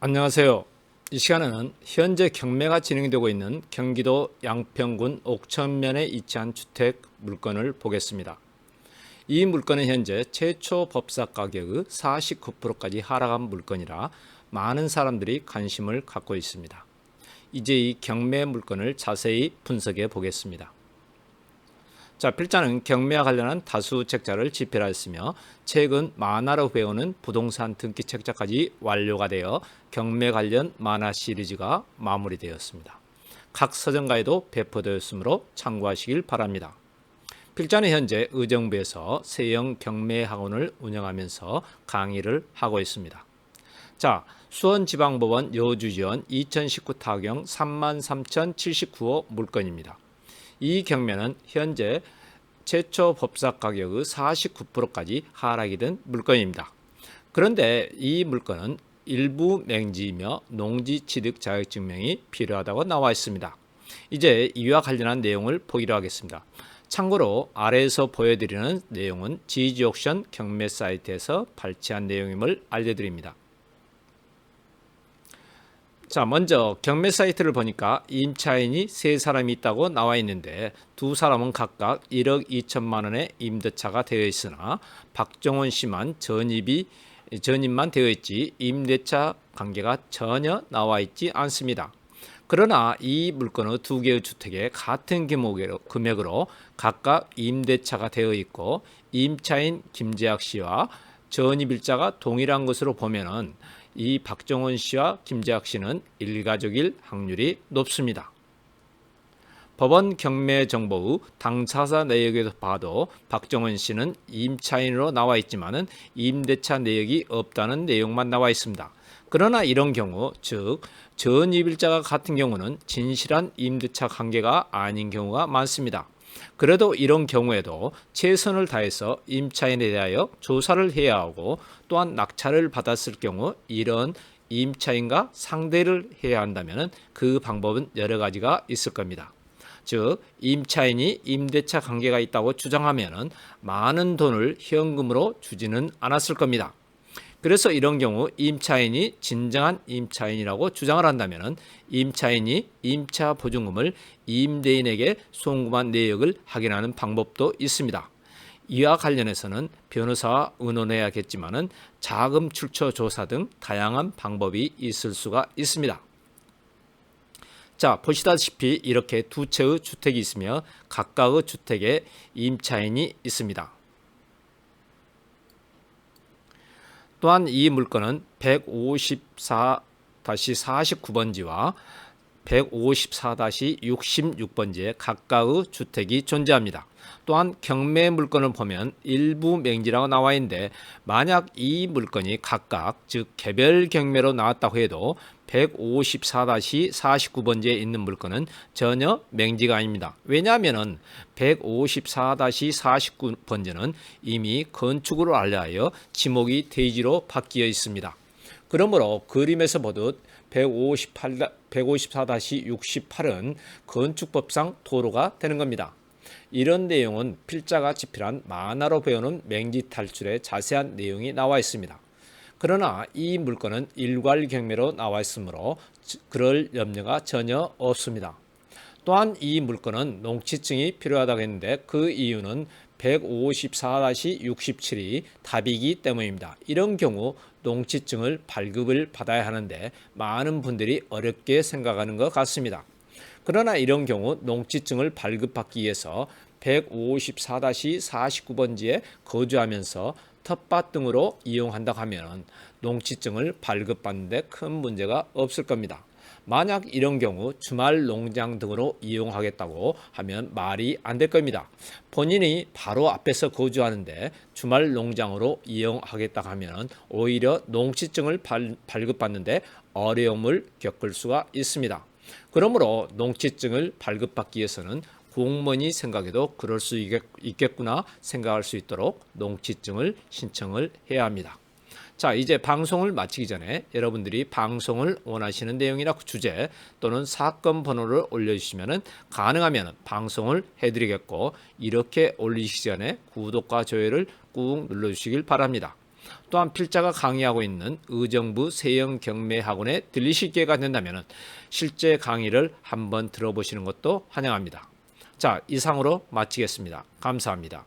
안녕하세요. 이 시간에는 현재 경매가 진행되고 있는 경기도 양평군 옥천면에 위치한 주택 물건을 보겠습니다. 이 물건은 현재 최초 법사 가격의 49%까지 하락한 물건이라 많은 사람들이 관심을 갖고 있습니다. 이제 이 경매 물건을 자세히 분석해 보겠습니다. 자, 필자는 경매와 관련한 다수 책자를 집필하였으며 최근 만화로 배우는 부동산 등기 책자까지 완료가 되어 경매 관련 만화 시리즈가 마무리되었습니다. 각 서점가에도 배포되었으므로 참고하시길 바랍니다. 필자는 현재 의정부에서 세영 경매 학원을 운영하면서 강의를 하고 있습니다. 자, 수원지방법원 여주지원 2019 타경 33,079호 물건입니다. 이 경매는 현재 최초 법사 가격의 49%까지 하락이 된 물건입니다. 그런데 이 물건은 일부 맹지이며 농지 취득 자격증명이 필요하다고 나와 있습니다. 이제 이와 관련한 내용을 보기로 하겠습니다. 참고로 아래에서 보여드리는 내용은 지지옥션 경매 사이트에서 발췌한 내용임을 알려드립니다. 자, 먼저 경매 사이트를 보니까 임차인이 3사람이 있다고 나와 있는데 두 사람은 각각 1억 2천만 원의 임대차가 되어 있으나 박정원 씨만 전입만 되어 있지 임대차 관계가 전혀 나와 있지 않습니다. 그러나 이 물건의 두 개의 주택에 같은 금액으로 각각 임대차가 되어 있고 임차인 김재학 씨와 전입일자가 동일한 것으로 보면은 이 박정원 씨와 김재학 씨는 일가족일 확률이 높습니다. 법원 경매 정보의 당사자 내역에서 봐도 박정원 씨는 임차인으로 나와 있지만은 임대차 내역이 없다는 내용만 나와 있습니다. 그러나 이런 경우, 즉 전입일자가 같은 경우는 진실한 임대차 관계가 아닌 경우가 많습니다. 그래도 이런 경우에도 최선을 다해서 임차인에 대하여 조사를 해야 하고 또한 낙찰을 받았을 경우 이런 임차인과 상대를 해야 한다면 그 방법은 여러 가지가 있을 겁니다. 즉 임차인이 임대차 관계가 있다고 주장하면 많은 돈을 현금으로 주지는 않았을 겁니다. 그래서 이런 경우 임차인이 진정한 임차인이라고 주장을 한다면 임차인이 임차 보증금을 임대인에게 송금한 내역을 확인하는 방법도 있습니다. 이와 관련해서는 변호사와 의논해야겠지만 자금 출처 조사 등 다양한 방법이 있을 수가 있습니다. 자, 보시다시피 이렇게 두 채의 주택이 있으며 각각의 주택에 임차인이 있습니다. 또한 이 물건은 154-49번지와 154-66번지에 각각의 주택이 존재합니다. 또한 경매 물건을 보면 일부 맹지라고 나와 있는데 만약 이 물건이 각각 즉 개별 경매로 나왔다고 해도 154-49번지에 있는 물건은 전혀 맹지가 아닙니다. 왜냐하면 154-49번지는 이미 건축으로 알려하여 지목이 대지로 바뀌어 있습니다. 그러므로 그림에서 보듯 154-68은 건축법상 도로가 되는 겁니다. 이런 내용은 필자가 집필한 만화로 배우는 맹지 탈출에 자세한 내용이 나와 있습니다. 그러나 이 물건은 일괄 경매로 나와 있으므로 그럴 염려가 전혀 없습니다. 또한 이 물건은 농취증이 필요하다고 했는데 그 이유는 154-67이 답이기 때문입니다. 이런 경우 농취증을 발급을 받아야 하는데 많은 분들이 어렵게 생각하는 것 같습니다. 그러나 이런 경우 농취증을 발급받기 위해서 154-49번지에 거주하면서 텃밭 등으로 이용한다고 하면 농취증을 발급받는 데 큰 문제가 없을 겁니다. 만약 이런 경우 주말 농장 등으로 이용하겠다고 하면 말이 안 될 겁니다. 본인이 바로 앞에서 거주하는데 주말 농장으로 이용하겠다고 하면 오히려 농취증을 발급받는데 어려움을 겪을 수가 있습니다. 그러므로 농취증을 발급받기 위해서는 공무원이 생각해도 그럴 수 있겠구나 생각할 수 있도록 농취증을 신청을 해야 합니다. 자, 이제 방송을 마치기 전에 여러분들이 방송을 원하시는 내용이나 주제 또는 사건 번호를 올려주시면 가능하면 방송을 해드리겠고 이렇게 올리시기 전에 구독과 좋아요를 꾹 눌러주시길 바랍니다. 또한 필자가 강의하고 있는 의정부 세영경매학원에 들리실 기회가 된다면 실제 강의를 한번 들어보시는 것도 환영합니다. 자, 이상으로 마치겠습니다. 감사합니다.